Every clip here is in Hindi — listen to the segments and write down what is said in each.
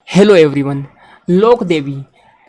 Hello everyone. लोक देवी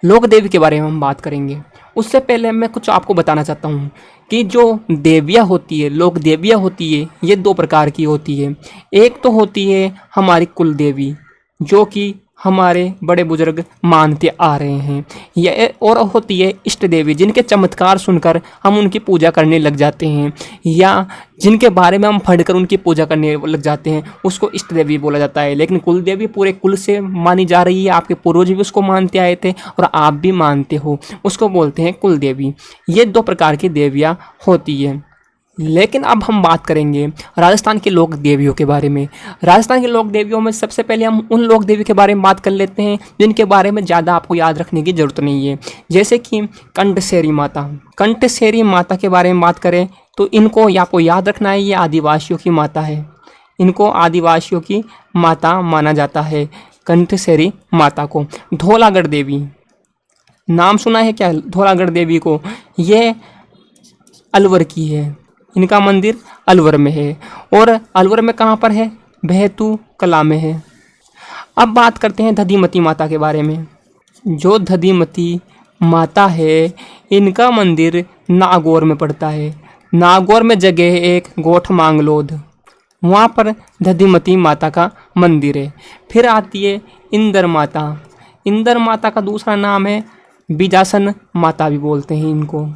लोक देवी के बारे में हम बात करेंगे। उससे पहले मैं कुछ आपको बताना चाहता हूँ कि जो देवियाँ होती है, लोक देवियाँ होती है, ये दो प्रकार की होती है। एक तो होती है हमारी कुल देवी, जो कि हमारे बड़े बुजुर्ग मानते आ रहे हैं। यह और होती है इष्ट देवी, जिनके चमत्कार सुनकर हम उनकी पूजा करने लग जाते हैं, या जिनके बारे में हम पढ़कर उनकी पूजा करने लग जाते हैं, उसको इष्ट देवी बोला जाता है। लेकिन कुल देवी पूरे कुल से मानी जा रही है। आपके पूर्वज भी उसको मानते आए थे और आप भी मानते हो, उसको बोलते हैं कुल देवी। ये दो प्रकार की देवियाँ होती है। लेकिन अब हम बात करेंगे राजस्थान के लोक देवियों के बारे में। राजस्थान के लोक देवियों में सबसे पहले हम उन लोक देवी के बारे में बात कर लेते हैं जिनके बारे में ज़्यादा आपको याद रखने की ज़रूरत नहीं है। जैसे कि कंठसेरी माता। कंठसेरी माता के बारे में बात करें तो इनको आपको याद रखना है, ये आदिवासियों की माता है। इनको आदिवासियों की माता माना जाता है, कंठसेरी माता को। धौलागढ़ देवी, नाम सुना है क्या धौलागढ़ देवी को? ये अलवर की है। इनका मंदिर अलवर में है। और अलवर में कहाँ पर है? बैतू कला में है। अब बात करते हैं दधिमती माता के बारे में। जो दधिमती माता है, इनका मंदिर नागौर में पड़ता है। नागौर में जगह है एक गोठ मांगलोद, वहाँ पर दधिमती माता का मंदिर है। फिर आती है इंदर माता। इंदर माता का दूसरा नाम है बीजासन माता भी बोलते हैं इनको।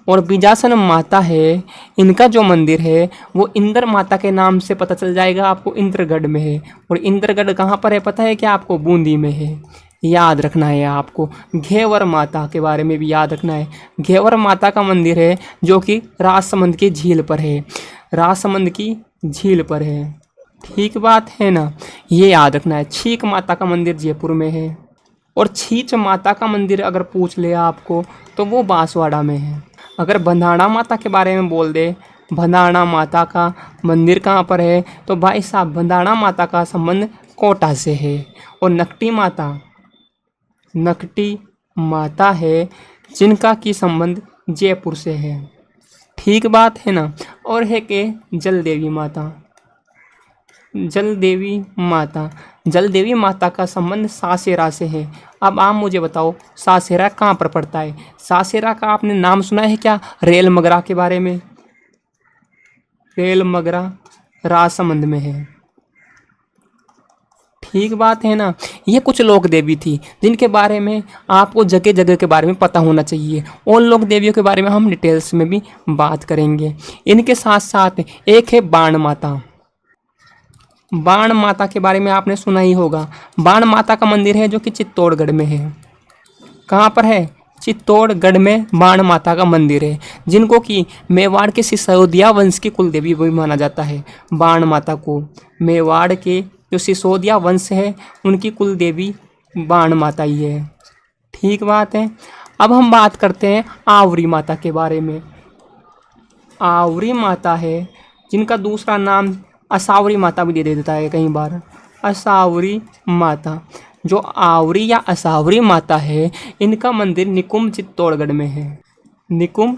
और बीजासन माता है, इनका जो मंदिर है वो इंदर माता के नाम से पता चल जाएगा आपको, इंद्रगढ़ में है। और इंद्रगढ़ कहाँ पर है पता है क्या आपको? बूंदी में है। याद रखना है आपको। घेवर माता के बारे में भी याद रखना है। घेवर माता का मंदिर है जो कि राजसमंद की झील पर है। राजसमंद की झील पर है, ठीक बात है ना? ये याद रखना है। छीक माता का मंदिर जयपुर में है। और छीच माता का मंदिर अगर पूछ ले आपको तो वो बांसवाड़ा में है। अगर भंडाणा माता के बारे में बोल दे, भंडाणा माता का मंदिर कहाँ पर है, तो भाई साहब भंडाणा माता का संबंध कोटा से है। और नकटी माता है जिनका की संबंध जयपुर से है, ठीक बात है ना? और है के जल देवी माता। जल देवी माता का संबंध सासेरा से है। अब आप मुझे बताओ सासेरा कहाँ पर पड़ता है? सासेरा का आपने नाम सुना है क्या रेल मगरा के बारे में? रेल मगरा राजसमंद में है, ठीक बात है ना? ये कुछ लोक देवी थी जिनके बारे में आपको जगह जगह के बारे में पता होना चाहिए। और लोक देवियों के बारे में हम डिटेल्स में भी बात करेंगे। इनके साथ साथ एक है बाण माता। बाण माता के बारे में आपने सुना ही होगा। बाण माता का मंदिर है जो कि चित्तौड़गढ़ में है। कहाँ पर है? चित्तौड़गढ़ में बाण माता का मंदिर है, जिनको कि मेवाड़ के सिसोदिया वंश की कुल देवी भी माना जाता है। बाण माता को मेवाड़ के जो सिसोदिया वंश है उनकी कुल देवी बाण माता ही है, ठीक बात है। अब हम बात करते हैं आवरी माता के बारे में। आवरी माता है जिनका दूसरा नाम असावरी माता भी दे देता है कई बार। असावरी माता, जो आवरी या असावरी माता है, इनका मंदिर निकुंभ चित्तौड़गढ़ में है। निकुंभ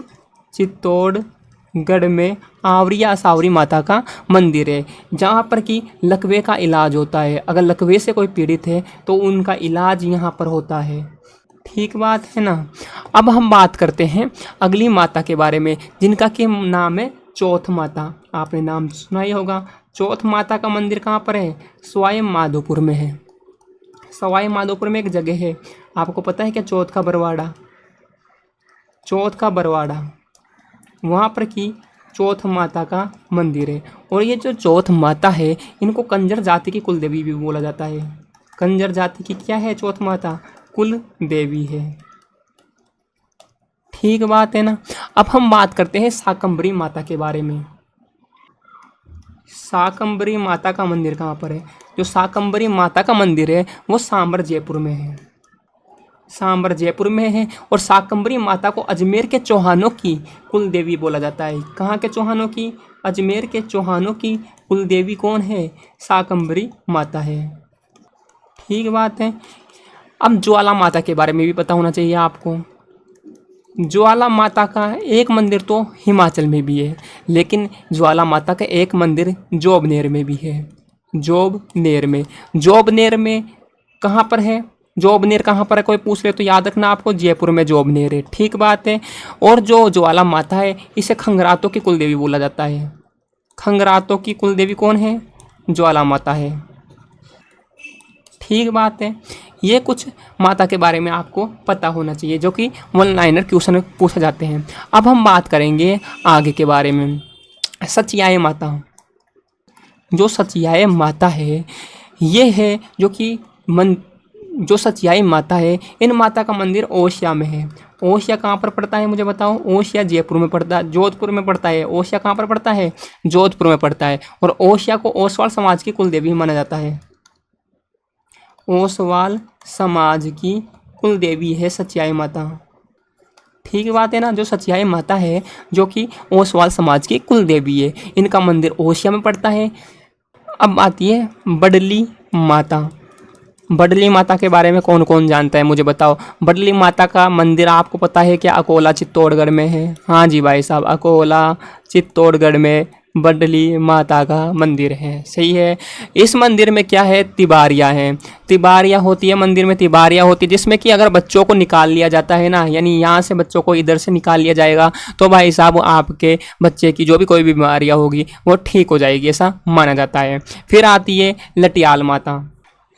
चित्तौड़गढ़ में आवरी या असावरी माता का मंदिर है, जहाँ पर कि लकवे का इलाज होता है। अगर लकवे से कोई पीड़ित है तो उनका इलाज यहाँ पर होता है, ठीक बात है ना? अब हम बात करते हैं अगली माता के बारे में, जिनका कि नाम है चौथ माता। आपने नाम सुना ही होगा। चौथ माता का मंदिर कहाँ पर है? सवाई माधोपुर में है। सवाई माधोपुर में एक जगह है, आपको पता है क्या? चौथ का बरवाड़ा, वहाँ पर की चौथ माता का मंदिर है। और ये जो चौथ माता है, इनको कंजर जाति की कुल देवी भी बोला जाता है। कंजर जाति की क्या है? चौथ माता कुल देवी है, ठीक बात है ना? अब हम बात करते हैं शाकंभरी माता के बारे में। शाकंभरी माता का मंदिर कहाँ पर है? जो शाकंभरी माता का मंदिर है वो सांबर जयपुर में है। सांबर जयपुर में है। और शाकंभरी माता को अजमेर के चौहानों की कुल देवी बोला जाता है। कहाँ के चौहानों की? अजमेर के चौहानों की कुल देवी कौन है? शाकंभरी माता है, ठीक बात है। अब ज्वाला माता के बारे में भी पता होना चाहिए आपको। ज्वाला माता का एक मंदिर तो हिमाचल में भी है, लेकिन ज्वाला माता का एक मंदिर जोबनेर में भी है। जोबनेर में कहाँ पर है जोबनेर, कहाँ पर है कोई पूछ ले तो याद रखना आपको जयपुर में जोबनेर है, ठीक बात है। और जो ज्वाला माता है इसे खंगरातों की कुलदेवी बोला जाता है। खंगरातों की कुलदेवी कौन है? ज्वाला माता है, ठीक बात है। ये कुछ माता के बारे में आपको पता होना चाहिए जो कि वन लाइनर क्वेश्चन में पूछे जाते हैं। अब हम बात करेंगे आगे के बारे में। सचियाए माता, जो सचियाए माता है ये है जो कि जो सचियाई माता है, इन माता का मंदिर ओसिया में है। ओसिया कहाँ पर पड़ता है मुझे बताओ? ओसिया जयपुर में पड़ता है, जोधपुर में पड़ता है। ओसिया कहाँ पर पड़ता है? जोधपुर में पड़ता है। और ओसिया को ओसवाल समाज की कुलदेवी माना जाता है। ओसवाल समाज की कुलदेवी है सचियाई माता, ठीक बात है ना। जो सचियाई माता है जो कि ओसवाल समाज की कुलदेवी है, इनका मंदिर ओसिया में पड़ता है। अब आती है बडली माता। बडली माता के बारे में कौन कौन जानता है मुझे बताओ? बडली माता का मंदिर आपको पता है क्या अकोला चित्तौड़गढ़ में है? हाँ जी भाई साहब, अकोला चित्तौड़गढ़ में बडली माता का मंदिर है, सही है। इस मंदिर में क्या है? तिबारिया है। तिबारिया होती है मंदिर में, तिबारिया होती है जिसमें कि अगर बच्चों को निकाल लिया जाता है ना, यानी यहाँ से बच्चों को इधर से निकाल लिया जाएगा तो भाई साहब आपके बच्चे की जो भी कोई बीमारियाँ होगी वो ठीक हो जाएगी, ऐसा माना जाता है। फिर आती है लटियाल माता।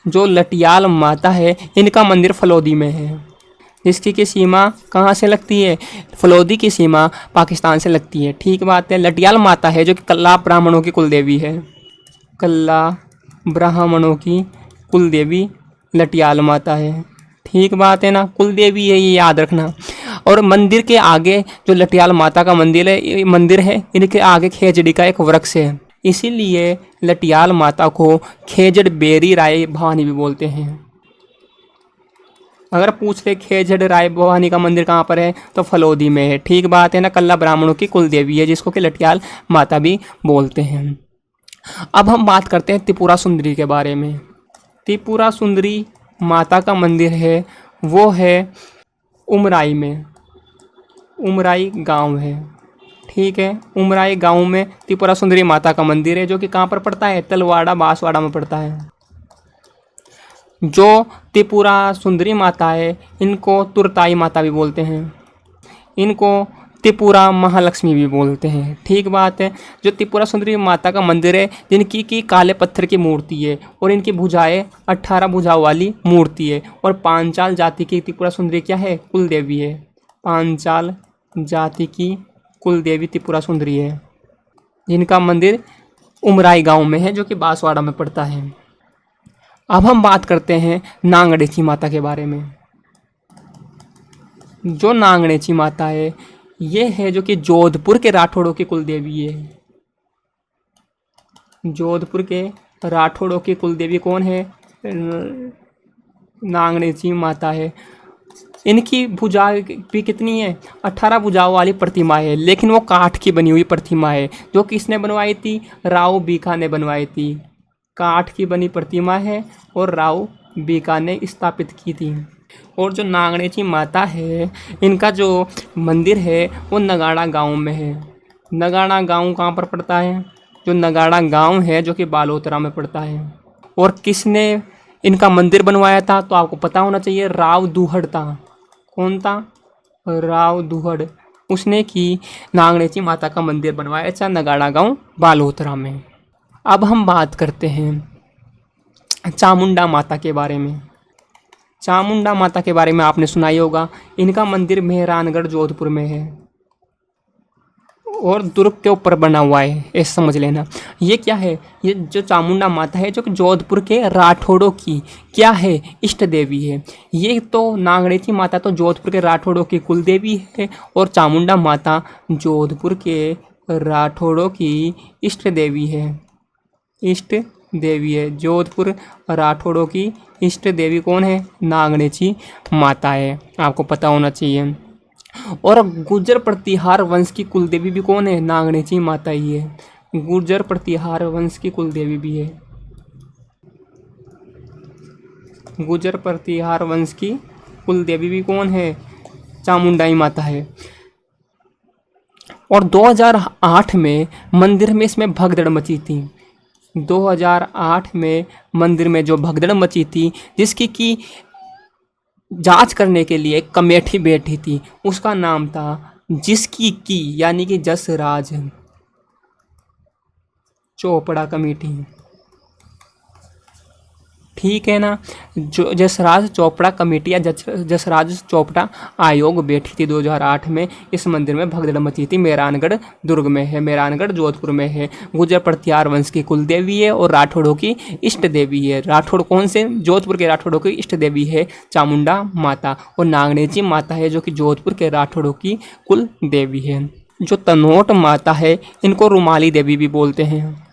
जो लटियाल माता है इनका मंदिर फलोदी में है, जिसकी की सीमा कहाँ से लगती है? फलोदी की सीमा पाकिस्तान से लगती है, ठीक बात है। लटियाल माता है जो कि कल्ला ब्राह्मणों की कुलदेवी है। कल्ला ब्राह्मणों की कुलदेवी लटियाल माता है, ठीक बात है ना। कुलदेवी है, ये याद रखना। और मंदिर के आगे जो लटियाल माता का मंदिर है इनके आगे खेजड़ी का एक वृक्ष है, इसीलिए लटियाल माता को खेजड़ बेरी राय भवानी भी बोलते हैं। अगर पूछ ले खेजड़ राय भवानी का मंदिर कहाँ पर है तो फलोदी में है, ठीक बात है ना। कल्ला ब्राह्मणों की कुलदेवी है जिसको कि लटियाल माता भी बोलते हैं। अब हम बात करते हैं त्रिपुरा सुंदरी के बारे में। त्रिपुरा सुंदरी माता का मंदिर है वो है उमराई में, उमराई गांव है, ठीक है। उमराई गांव में त्रिपुरा सुंदरी माता का मंदिर है जो कि कहाँ पर पड़ता है? तलवाड़ा बांसवाड़ा में पड़ता है। जो त्रिपुरा सुंदरी माता है इनको तुरताई माता भी बोलते हैं, इनको त्रिपुरा महालक्ष्मी भी बोलते हैं, ठीक बात है। जो त्रिपुरा सुंदरी माता का मंदिर है जिनकी की काले पत्थर की मूर्ति है और इनकी भुजाएं 18 भुजाओं वाली मूर्ति है। और पांचाल जाति की त्रिपुरा सुंदरी क्या है? कुलदेवी है। पांचाल जाति की कुलदेवी त्रिपुरा सुंदरी है जिनका मंदिर उमराई गांव में है जो कि बांसवाड़ा में पड़ता है। अब हम बात करते हैं नांगड़ेची माता के बारे में। जो नांगड़ेची माता है ये है जो कि जोधपुर के राठौड़ों की कुलदेवी है। जोधपुर के राठौड़ों की कुलदेवी कौन है? नांगड़ेची माता है। इनकी भुजा भी कितनी है? 18 भुजाओं वाली प्रतिमा है, लेकिन वो काठ की बनी हुई प्रतिमा है। जो किसने बनवाई थी? राव बीका ने बनवाई थी। काठ की बनी प्रतिमा है और राव बीका ने स्थापित की थी। और जो नांगड़ेची माता है इनका जो मंदिर है वो नगाड़ा गांव में है। नगाड़ा गांव कहाँ पर पड़ता है? जो नगाड़ा गांव है जो कि बालोतरा में पड़ता है। और किसने इनका मंदिर बनवाया था? तो आपको पता होना चाहिए, राव दुहड़ था। कौन था? राव दुहड़। उसने की नांगड़ेची माता का मंदिर बनवाया था नगाड़ा गांव बालोतरा में। अब हम बात करते हैं चामुंडा माता के बारे में। चामुंडा माता के बारे में आपने सुना ही होगा। इनका मंदिर मेहरानगढ़ जोधपुर में है और दुर्ग के ऊपर बना हुआ है, ऐसे समझ लेना। ये क्या है? ये जो चामुंडा माता है जो कि जोधपुर के राठौड़ों की क्या है? इष्ट देवी है। ये तो नांगड़ेची माता तो जोधपुर के राठौड़ों की कुलदेवी है और चामुंडा माता जोधपुर के राठौड़ों की इष्ट देवी है। इष्ट देवी है। जोधपुर राठौड़ों की इष्ट देवी कौन है? नांगड़ेची माता है, आपको पता होना चाहिए। और गुर्जर प्रतिहार वंश की कुलदेवी भी कौन है? नांगड़ेची माता ही है। गुर्जर प्रतिहार वंश की कुलदेवी भी है। गुर्जर प्रतिहार वंश की कुलदेवी भी कौन है? चामुंडाई माता है। और 2008 में मंदिर में इसमें भगदड़ मची थी। 2008 में मंदिर में जो भगदड़ मची थी, जिसकी की जांच करने के लिए एक कमेटी बैठी थी, उसका नाम था जिसकी की यानी कि जसराज चोपड़ा कमेटी। ठीक है ना। जो जसराज चोपड़ा कमेटी या जसराज चोपड़ा आयोग बैठी थी 2008 में इस मंदिर में भगदड़ मची थी। मेहरानगढ़ दुर्ग में है, मेहरानगढ़ जोधपुर में है। गुर्जर प्रत्यार वंश की कुल देवी है और राठौड़ों की इष्ट देवी है। राठौड़ कौन से? जोधपुर के राठौड़ों की इष्ट देवी है चामुंडा माता, और नागनेची माता है जो कि जोधपुर के राठौड़ों की कुल देवी है। जो तनोट माता है इनको रुमाली देवी भी बोलते हैं,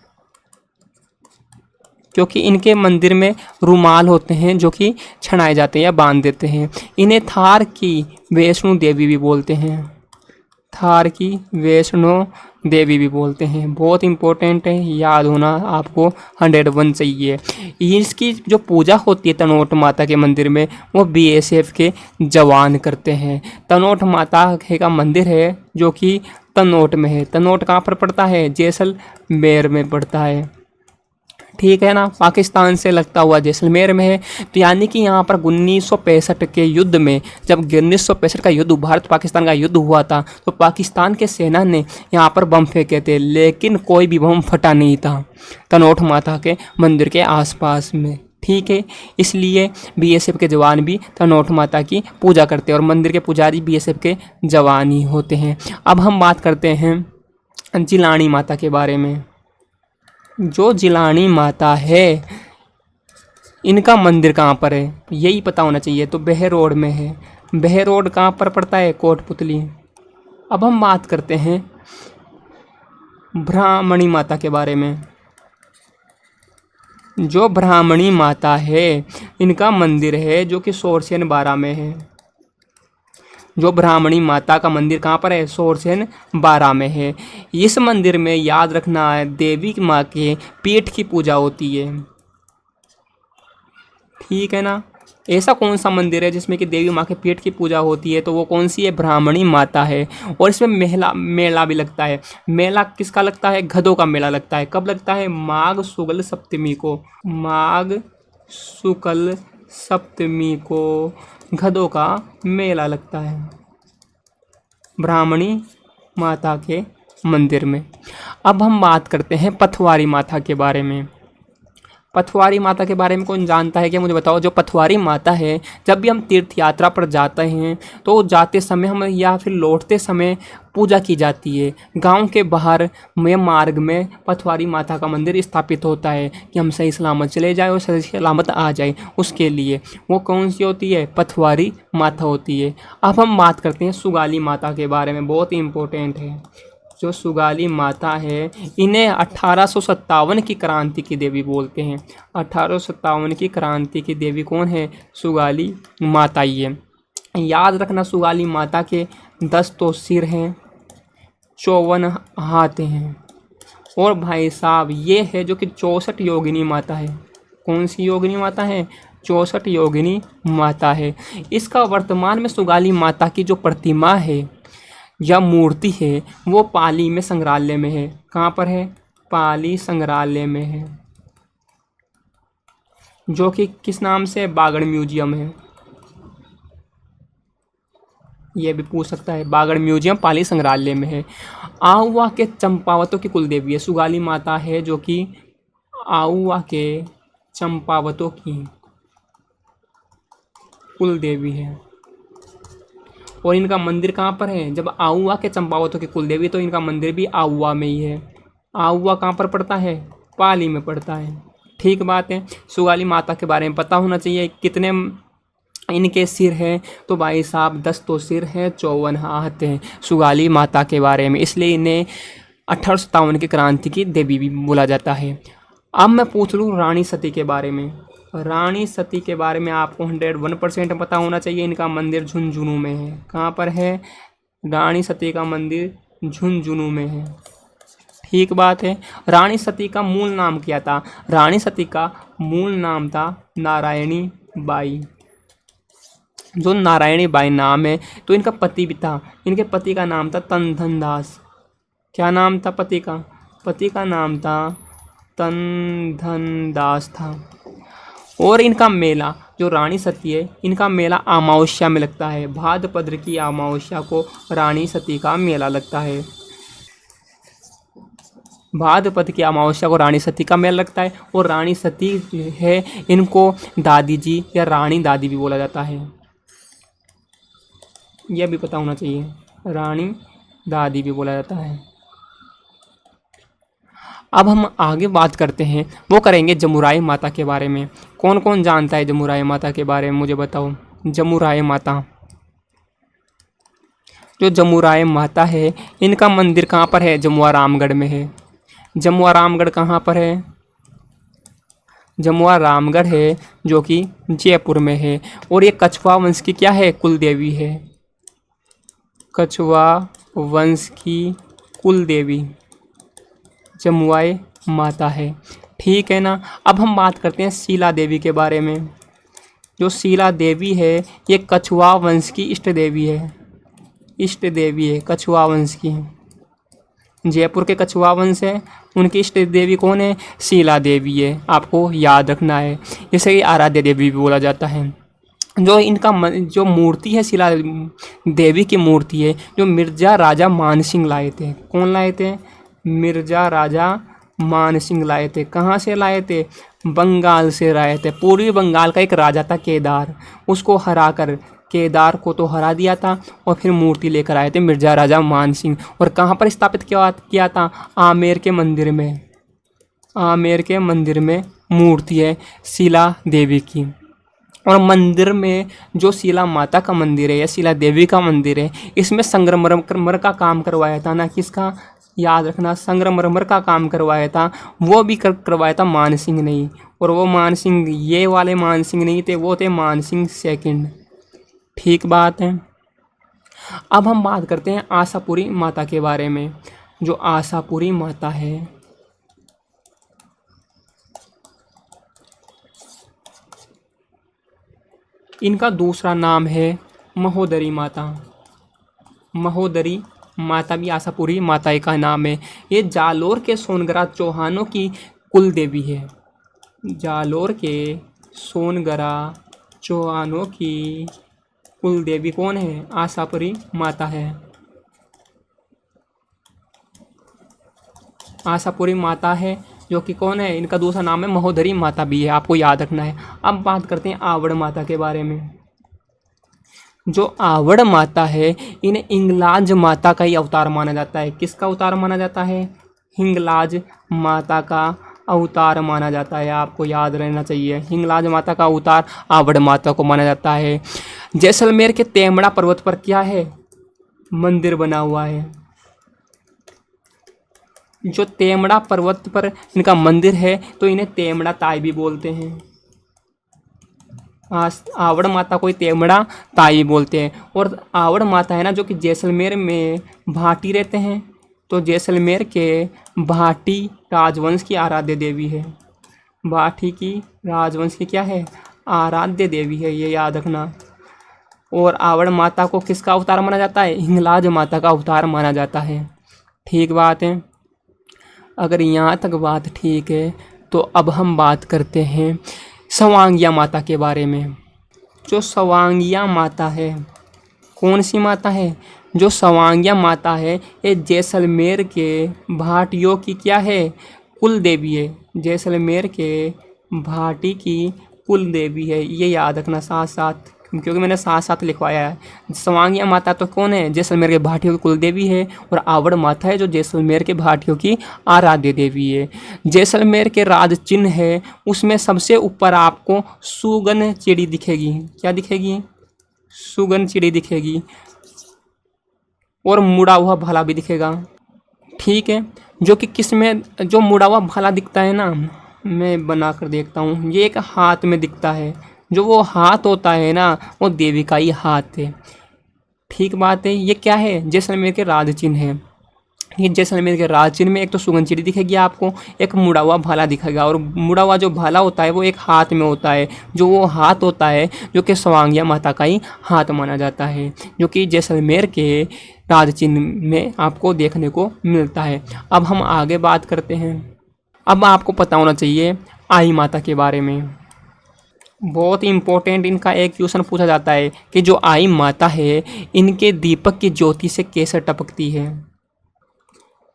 क्योंकि इनके मंदिर में रुमाल होते हैं जो कि छनाए जाते हैं या बांध देते हैं। इन्हें थार की वैष्णो देवी भी बोलते हैं, थार की वैष्णो देवी भी बोलते हैं। बहुत इंपॉर्टेंट है, याद होना आपको 101 चाहिए। इसकी जो पूजा होती है तनोट माता के मंदिर में, वो बीएसएफ के जवान करते हैं। तनोट माता का मंदिर है जो कि तनोट में है। तनोट कहाँ पर पड़ता है? जैसलमेर में पड़ता है। ठीक है ना। पाकिस्तान से लगता हुआ जैसलमेर में है। तो यानी कि यहाँ पर 1965 के युद्ध में, जब 1965 का युद्ध, भारत पाकिस्तान का युद्ध हुआ था, तो पाकिस्तान के सेना ने यहाँ पर बम फेंके थे, लेकिन कोई भी बम फटा नहीं था तनोट माता के मंदिर के आसपास में। ठीक है, इसलिए बीएसएफ के जवान भी तनोट माता की पूजा करते हैं और मंदिर के पुजारी बीएसएफ के जवान ही होते हैं। अब हम बात करते हैं जिलानी माता के बारे में। जो जिलानी माता है इनका मंदिर कहाँ पर है यही पता होना चाहिए। तो बहरोड में है। बहरोड कहाँ पर पड़ता है? कोटपुतली। अब हम बात करते हैं ब्राह्मणी माता के बारे में। जो ब्राह्मणी माता है इनका मंदिर है जो कि सोरसेन बारा में है। जो ब्राह्मणी माता का मंदिर कहाँ पर है? सोरसेन बारा में है। इस मंदिर में याद रखना है देवी माँ के पीठ की पूजा होती है। ठीक है ना। ऐसा कौन सा मंदिर है जिसमें कि देवी माँ के पीठ की पूजा होती है? तो वो कौन सी है? ब्राह्मणी माता है। और इसमें मेला भी लगता है। मेला किसका लगता है? गधों का मेला लगता है। कब लगता है? माघ शुक्ल सप्तमी को। माघ शुक्ल सप्तमी को गधों का मेला लगता है ब्राह्मणी माता के मंदिर में। अब हम बात करते हैं पथवारी माता के बारे में। पथवारी माता के बारे में कौन जानता है क्या? मुझे बताओ। जो पथवारी माता है, जब भी हम तीर्थ यात्रा पर जाते हैं तो जाते समय हम या फिर लौटते समय पूजा की जाती है। गांव के बाहर में मार्ग में पथवारी माता का मंदिर स्थापित होता है कि हम सही सलामत चले जाए और सही सलामत आ जाए। उसके लिए वो कौन सी होती है? पथवारी माता होती है। अब हम बात करते हैं सुगाली माता के बारे में। बहुत ही इम्पोर्टेंट है। जो सुगाली माता है इन्हें 1857 की क्रांति की देवी बोलते हैं। 1857 की क्रांति की देवी कौन है? सुगाली माता ही है। याद रखना सुगाली माता के 10 तो सिर हैं, 54 हाथ हैं, और भाई साहब ये है जो कि 64 योगिनी माता है। कौन सी योगिनी माता है? 64 योगिनी माता है। इसका वर्तमान में सुगाली माता की जो प्रतिमा है या मूर्ति है वो पाली में संग्रहालय में है। कहाँ पर है? पाली संग्रहालय में है, जो कि किस नाम से? बागड़ म्यूजियम है। ये भी पूछ सकता है। बागड़ म्यूजियम पाली संग्रहालय में है। आहुआ के चंपावतों की कुल देवी है। सुगाली माता है जो कि आहुआ के चंपावतों की कुल देवी है। और इनका मंदिर कहाँ पर है? जब आहुआ के चंपावतों की कुल देवी तो इनका मंदिर भी आहुआ में ही है। आहुआ कहाँ पर पड़ता है? पाली में पड़ता है। ठीक बात है। सुगाली माता के बारे में पता होना चाहिए। कितने इनके सिर हैं? तो भाई साहब 10 तो सिर हैं, 54 हाथ हैं सुगाली माता के बारे में। इसलिए इन्हें 1857 की क्रांति की देवी भी बोला जाता है। अब मैं पूछ लूँ रानी सती के बारे में। रानी सती के बारे में आपको 101% पता होना चाहिए। इनका मंदिर झुंझुनू में है। कहाँ पर है? रानी सती का मंदिर झुंझुनू में है। ठीक बात है। रानी सती का मूल नाम क्या था? रानी सती का मूल नाम था नारायणी बाई। जो नारायणी बाई नाम है, तो इनका पति भी था। इनके पति का नाम था तनधन दास। क्या नाम था पति का? पति का नाम था तन धन दास था। और इनका मेला जो रानी सती है, इनका मेला अमावस्या में लगता है। भाद्रपद की अमावस्या को रानी सती का मेला लगता है। भाद्रपद की अमावस्या को रानी सती का मेला लगता है। और रानी सती है, इनको दादी जी या रानी दादी भी बोला जाता है, यह भी पता होना चाहिए। रानी दादी भी बोला जाता है। अब हम आगे बात करते हैं, वो करेंगे जमुराई माता के बारे में। कौन कौन जानता है जमुराई माता के बारे में, मुझे बताओ। जमुराई माता, जो जमुराई माता है, इनका मंदिर कहाँ पर है? जमुआ रामगढ़ में है। जमुआ रामगढ़ कहाँ पर है? जमुआ रामगढ़ है, जो कि जयपुर में है। और ये कछवा वंश की क्या है? कुल देवी है। कछवा वंश की कुल देवी जमुआई माता है। ठीक है ना। अब हम बात करते हैं शीला देवी के बारे में। जो शीला देवी है, ये कछवा वंश की इष्ट देवी है। इष्ट देवी है कछवा वंश की। जयपुर के कछवा वंश है, उनकी इष्ट देवी कौन है? शीला देवी है। आपको याद रखना है। इसे आराध्य देवी भी बोला जाता है। जो इनका जो मूर्ति है, शीला देवी की मूर्ति है, जो मिर्जा राजा मानसिंह लाए थे। कौन लाए थे? मिर्जा राजा मानसिंह लाए थे। कहाँ से लाए थे? बंगाल से लाए थे। पूर्वी बंगाल का एक राजा था केदार, उसको हराकर, केदार को तो हरा दिया था, और फिर मूर्ति लेकर आए थे मिर्जा राजा मानसिंह। और कहाँ पर स्थापित किया था? आमेर के मंदिर में। आमेर के मंदिर में मूर्ति है शीला देवी की। और मंदिर में जो शीला माता का मंदिर है या शीला देवी का मंदिर है, इसमें संगमरमर का काम करवाया था ना। किसका? याद रखना, संगमरमर का काम करवाया था। वो भी करवाया था मानसिंह ने ही। और वो मानसिंह, ये वाले मानसिंह नहीं थे, वो थे मानसिंह सेकंड। ठीक बात है। अब हम बात करते हैं आशापुरी माता के बारे में। जो आशापुरी माता है, इनका दूसरा नाम है महोदरी माता। महोदरी माता भी आशापुरी माता का नाम है। ये जालोर के सोनगरा चौहानों की कुल देवी है। जालोर के सोनगरा चौहानों की कुल देवी कौन है? आशापुरी माता है। आशापुरी माता है, जो कि कौन है? इनका दूसरा नाम है महोदरी माता भी है, आपको याद रखना है। अब बात करते हैं आवड़ माता के बारे में। जो आवड़ माता है, इन्हें हिंगलाज माता का ही अवतार माना जाता है। किसका अवतार माना जाता है? हिंगलाज माता का अवतार माना जाता है। आपको याद रहना चाहिए, हिंगलाज माता का अवतार आवड़ माता को माना जाता है। जैसलमेर के तेमड़ा पर्वत पर क्या है? मंदिर बना हुआ है। जो तेमड़ा पर्वत पर इनका मंदिर है, तो इन्हें तेमड़ा ताई भी बोलते हैं। आवड़ माता को तेमड़ा ताई बोलते हैं। और आवड़ माता है ना, जो कि जैसलमेर में भाटी रहते हैं, तो जैसलमेर के भाटी राजवंश की आराध्य देवी है। भाटी की राजवंश की क्या है? आराध्य देवी है, ये याद रखना। और आवड़ माता को किसका अवतार माना जाता है? हिंगलाज माता का अवतार माना जाता है। ठीक बात है। अगर यहाँ तक बात ठीक है, तो अब हम बात करते हैं सवांगिया माता के बारे में। जो सवांगिया माता है, कौन सी माता है? जो सवांगिया माता है, ये जैसलमेर के भाटियों की क्या है? कुल देवी है। जैसलमेर के भाटी की कुल देवी है, ये याद रखना साथ साथ, क्योंकि मैंने साथ साथ लिखवाया है। सवांगिया माता तो कौन है? जैसलमेर के भाटियों की कुल देवी है। और आवड़ माता है, जो जैसलमेर के भाटियों की आराध्य देवी है। जैसलमेर के राज चिन्ह है, उसमें सबसे ऊपर आपको सुगन चिड़ी दिखेगी। क्या दिखेगी? सुगन चिड़ी दिखेगी। और मुड़ा हुआ भाला भी दिखेगा। ठीक है। जो कि किस में, जो मुड़ा हुआ भाला दिखता है ना, मैं बना कर देखता हूँ, ये एक हाथ में दिखता है। जो वो हाथ होता है ना, वो देवी का ही हाथ है। ठीक बात है। ये क्या है? जैसलमेर के राज चिन्ह है। ये जैसलमेर के राज चिन्ह में एक तो सुगन चिड़ी दिखेगी आपको, एक मुड़ा हुआ भाला दिखेगा। और मुड़ा हुआ जो भाला होता है, वो एक हाथ में होता है। जो वो हाथ होता है, जो कि सवांगिया माता का ही हाथ माना जाता है, जो कि जैसलमेर के राज चिन्ह में आपको देखने को मिलता है। अब हम आगे बात करते हैं। अब आपको पता होना चाहिए आई माता के बारे में। बहुत इम्पोर्टेंट इनका एक क्वेश्चन पूछा जाता है कि जो आई माता है इनके दीपक की ज्योति से कैसे टपकती है।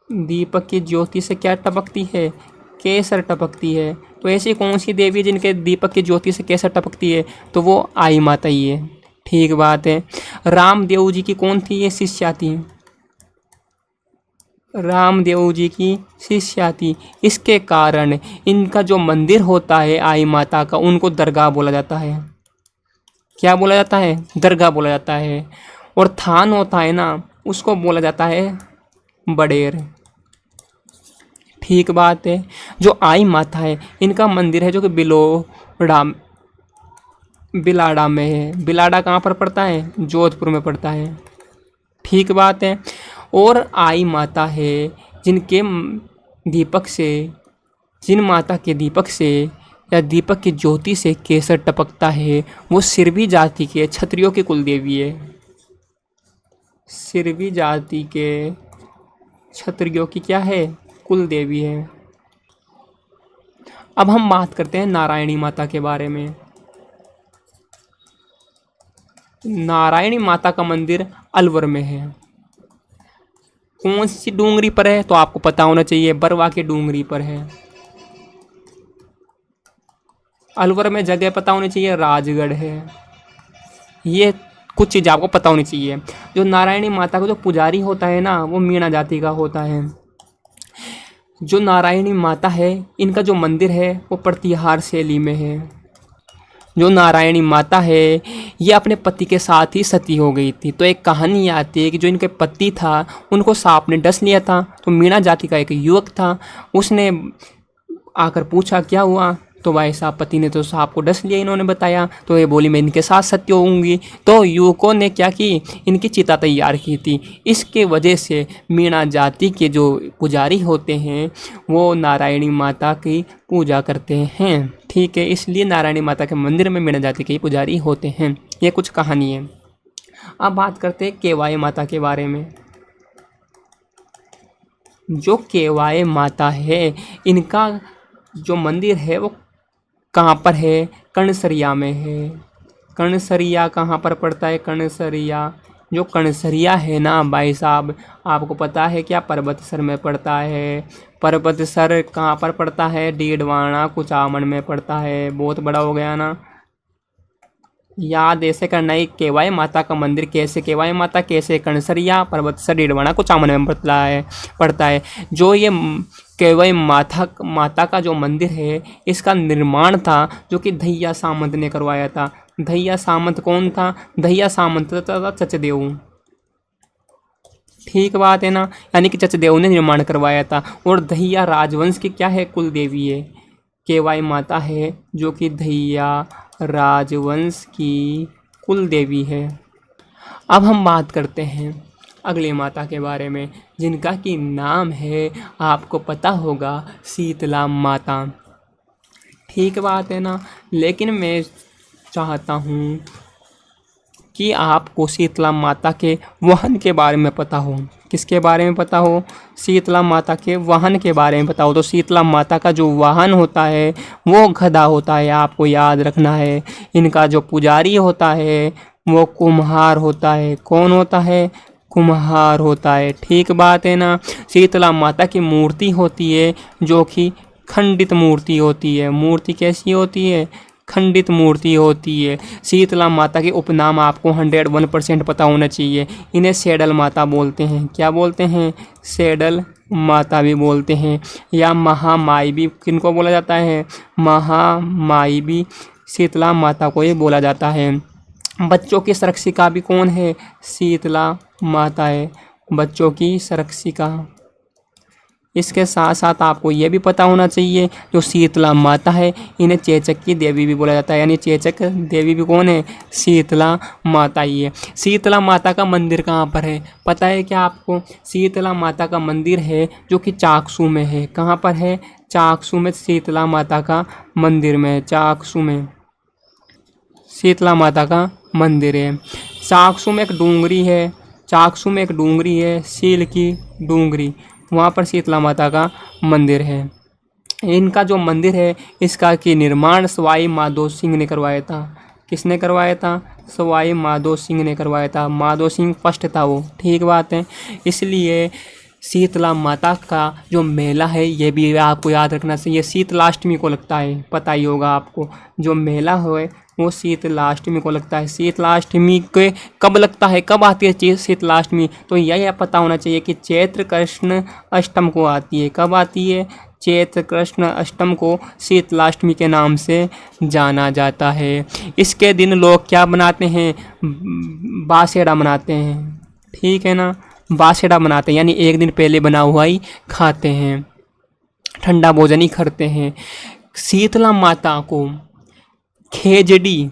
दीपक की ज्योति से क्या टपकती है? केसर टपकती है। तो ऐसी कौन सी देवी जिनके दीपक की ज्योति से केसर टपकती है? तो वो आई माता ही है। ठीक बात है। रामदेव जी की कौन थी ये शिष्या थी? रामदेव जी की शिष्या थी। इसके कारण इनका जो मंदिर होता है आई माता का, उनको दरगाह बोला जाता है। क्या बोला जाता है? दरगाह बोला जाता है। और थान होता है ना, उसको बोला जाता है बड़ेर। ठीक बात है। जो आई माता है इनका मंदिर है जो कि बिलाड़ा में है। बिलाड़ा कहाँ पर पड़ता है? जोधपुर में पड़ता है। ठीक बात है। और आई माता है जिनके दीपक से, जिन माता के दीपक से या दीपक की ज्योति से केसर टपकता है, वो सिरवी जाति के क्षत्रियों की कुल देवी है। सिरवी जाति के क्षत्रियों की क्या है? कुल देवी है। अब हम बात करते हैं नारायणी माता के बारे में। नारायणी माता का मंदिर अलवर में है। कौन सी डूंगरी पर है? तो आपको पता होना चाहिए, बरवा के डूंगरी पर है। अलवर में जगह पता होनी चाहिए, राजगढ़ है। ये कुछ चीज़ आपको पता होनी चाहिए। जो नारायणी माता का जो पुजारी होता है ना, वो मीणा जाति का होता है। जो नारायणी माता है इनका जो मंदिर है वो प्रतिहार शैली में है। जो नारायणी माता है ये अपने पति के साथ ही सती हो गई थी। तो एक कहानी आती है कि जो इनके पति था उनको सांप ने डस लिया था। तो मीणा जाति का एक युवक था, उसने आकर पूछा क्या हुआ? तो भाई साहब पति ने तो सांप को डस लिया, इन्होंने बताया। तो ये बोली मैं इनके साथ सत्य होंगी। तो युवकों ने क्या की, इनकी चिता तैयार की थी। इसके वजह से मीणा जाति के जो पुजारी होते हैं वो नारायणी माता की पूजा करते हैं। ठीक है, इसलिए नारायणी माता के मंदिर में मीणा जाति के पुजारी होते हैं। ये कुछ कहानी है। अब बात करते हैं केवाए माता के बारे में। जो केवाए माता है इनका जो मंदिर है वो कहाँ पर है? कणसरिया में है। कणसरिया कहाँ पर पड़ता है? कणसरिया, जो कणसरिया है ना भाई साहब, आपको पता है क्या? पर्वतसर में पड़ता है। पर्वतसर कहाँ पर पड़ता है? डीडवाना कुचामन में पड़ता है। बहुत बड़ा हो गया ना, याद ऐसे करना ही। केवाए माता का मंदिर कैसे? केवाए माता कैसे? कणसरिया, पर्वतसर, डीडवाना कुचामन में पड़ता है। जो ये केवाए माता का जो मंदिर है इसका निर्माण था जो कि धैया सामंत ने करवाया था। धैया सामंत कौन था? धैया सामंत था चचदेव। ठीक बात है ना, यानी कि चचदेव ने निर्माण करवाया था। और धैया राजवंश की क्या है? कुल देवी है। केवाई माता है जो कि धैया राजवंश की कुल देवी है। अब हम बात करते हैं अगली माता के बारे में जिनका कि नाम है, आपको पता होगा, शीतला माता। ठीक बात है ना, लेकिन मैं चाहता हूँ कि आपको शीतला माता के वाहन के बारे में पता हो। किसके बारे में पता हो? शीतला माता के वाहन के बारे में पता हो। तो शीतला माता का जो वाहन होता है वो गधा होता है, आपको याद रखना है। इनका जो पुजारी होता है वो कुम्हार होता है। कौन होता है? कुम्हार होता है। ठीक बात है ना। शीतला माता की मूर्ति होती है जो कि खंडित मूर्ति होती है। मूर्ति कैसी होती है? खंडित मूर्ति होती है। शीतला माता के उपनाम आपको 101% पता होना चाहिए। इन्हें सैडल माता बोलते हैं। क्या बोलते हैं? सैडल माता भी बोलते हैं, या महामाई भी किनको बोला जाता है? महामाई भी शीतला माता को ही बोला जाता है। बच्चों की संरक्षिका भी कौन है? शीतला माता है, बच्चों की संरक्षिका। इसके साथ साथ आपको ये भी पता होना चाहिए जो शीतला माता है इन्हें चेचक की देवी भी बोला जाता है, यानी चेचक देवी भी कौन है? शीतला माता ही है। शीतला माता का मंदिर कहाँ पर है? पता है क्या आपको? शीतला माता का मंदिर है जो कि चाकसू में है। कहाँ पर है? चाकसू में शीतला माता का मंदिर में। चाकसू में शीतला माता का मंदिर है। चाकसू में एक डूंगरी है। चाकसू में एक डूंगरी है, सील की डूंगरी, वहाँ पर शीतला माता का मंदिर है। इनका जो मंदिर है इसका की निर्माण सवाई माधो सिंह ने करवाया था। किसने करवाया था? सवाई माधो सिंह ने करवाया था। माधो सिंह फर्स्ट था वो, ठीक बात है। इसलिए शीतला माता का जो मेला है ये भी आपको याद रखना चाहिए। शीतलाष्टमी को लगता है, पता ही होगा आपको। जो मेला है वो शीतलाष्टमी को लगता है। शीतलाष्टमी के कब लगता है, कब आती है शीतलाष्टमी? तो यह पता होना चाहिए कि चैत्र कृष्ण अष्टम को आती है। कब आती है? चैत्र कृष्ण अष्टम को शीतलाष्टमी के नाम से जाना जाता है। इसके दिन लोग क्या बनाते हैं? बासेड़ा मनाते हैं, ठीक है ना। बासेड़ा मनाते हैं यानी एक दिन पहले बना हुआ ही खाते हैं, ठंडा भोजन ही करते हैं। शीतला माता को खेजड़ी,